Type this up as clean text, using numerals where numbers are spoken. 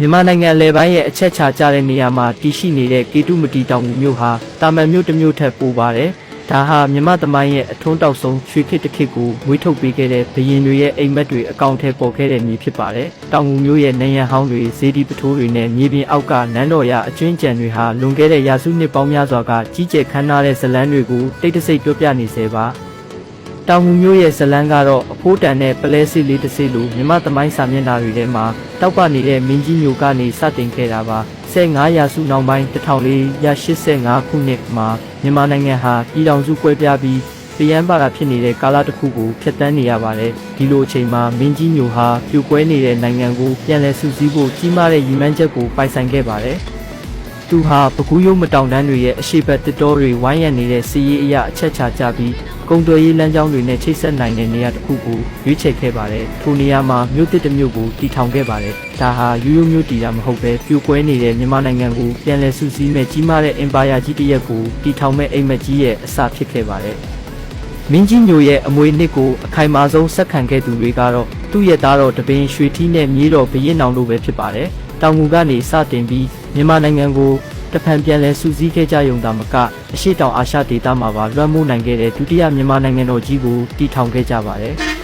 မြန်မာနိုင်ငံအလယ်ပိုင်းရဲ့အချက်ချာကျတဲ့နေရာမှာတည်ရှိနေတဲ့ကေတုမတီတောင်ငူမြို့ဟာတာမန်မြို့တစ်မြို့ထက်ပိုပါတယ်။ဒါဟာမြန်မာသမိုင်းရဲ့အထွန်းတောက်ဆုံးရွှေခေတ်တစ်ခေတ်ကိုမွေးထုတ်ပေးခဲ့တဲ့ဘရင်တွေရဲ့အိမ်မက်တွေအကောင့်ထဲပေါ်ခဲ့တဲ့မြေဖြစ်ပါတယ်။တောင်ငူမြို့ရဲ့နေရန်ဟောင်းတွေဇေဒီပထိုးတွေနဲ့မြေပြင်အောက်ကနန်းတော်ရအကျွင်းကြံတွေဟာလွန်ခဲ့တဲ့ရာစုနှစ်ပေါင်းများစွာကကြီးကျယ်ခမ်းနားတဲ့ဇလန်းတွေကိုတိတ်တဆိတ်ပြောပြနေစေပါ။တောင်ငူမြို့ရဲ့ဇလန်းကတော့အဖိုးတန်တဲ့ပလဲစစ်လေးတစ်စိလိုမြမသမိုင်းစာမျက်နှာတွေထဲမှာတောက်ပနေတဲ့မင်းကြီးမျိုးကနေစတင်ခဲ့တာပါ15ရာစုနောက်ပိုင်း1485ခုနှစ်မှာမြန်မာနိုင်ငံဟာပြည်ထောင်စုကွဲပြားပြီးပြည်ရန်ပါတာဖြစ်နေတဲ့ကာလတစ်ခုကိုဖျက်ဆီးနေရပါတယ်ဒီလိုအချိန်မှာမင်းကြီးမျိုးဟာပြိုကွဲနေတဲ့နိုင်ငံကိုပြန်လည်စုစည်းဖို့ကြီးမားတဲ့ရည်မှန်းချက်ကိုပိုင်ဆိုင်ခဲ့ပါတယ်သူဟာပကူးရုံးမတောင်တန်းတွေရဲ့အရှိတ်တစ်တော်တွေဝိုင်းရံနေတဲ့စီးရီးအရာအချက်ချကြပြီးကုန်သွယ်ရေးလမ်းကြောင်းတွေနဲ့ချိတ်ဆက်နိုင်တဲ့နေရာတစ်ခုကိုရွေးချယ်ခဲ့ပါတယ်။ထိုနေရာမှာမြို့တစ်တစ်မြို့ကိုတည်ထောင်ခဲ့ပါတယ်။ဒါဟာရိုးရိုးမြို့တည်တာမဟုတ်ပဲပြိုကွဲနေတဲ့မြန်မာနိုင်ငံကိုပြန်လည်စုစည်းမဲ့ကြီးမားတဲ့အင်ပါယာကြီးတစ်ရပ်ကိုတည်ထောင်မဲ့အိမ်မက်ကြီးရဲ့အစဖြစ်ခဲ့ပါတယ်။မင်းကြီးမျိုးရဲ့အမွေနှစ်ကိုအခိုင်အမာဆုံးဆက်ခံခဲ့သူတွေကတော့သူ့ရဲ့သားတော်တပင်ရွှေထီးနဲ့မြေးတော်ဘရင်နောင်တို့ပဲဖြစ်ပါတယ်။တောင်ငူကနေစတင်ပြီးမြန်မာနိုင်ငံကိုတဖန်ပြန်လဲစုစည်းခဲ့ကြရုံသာမကအရှိတောင်အာရှဒေသမှာပါလွှမ်းမိုးနိုင်ခဲ့တဲ့ဒုတိယမြန်မာနိုင်ငံတော်ကြီးကိုတည်ထောင်ခဲ့ကြပါတယ်။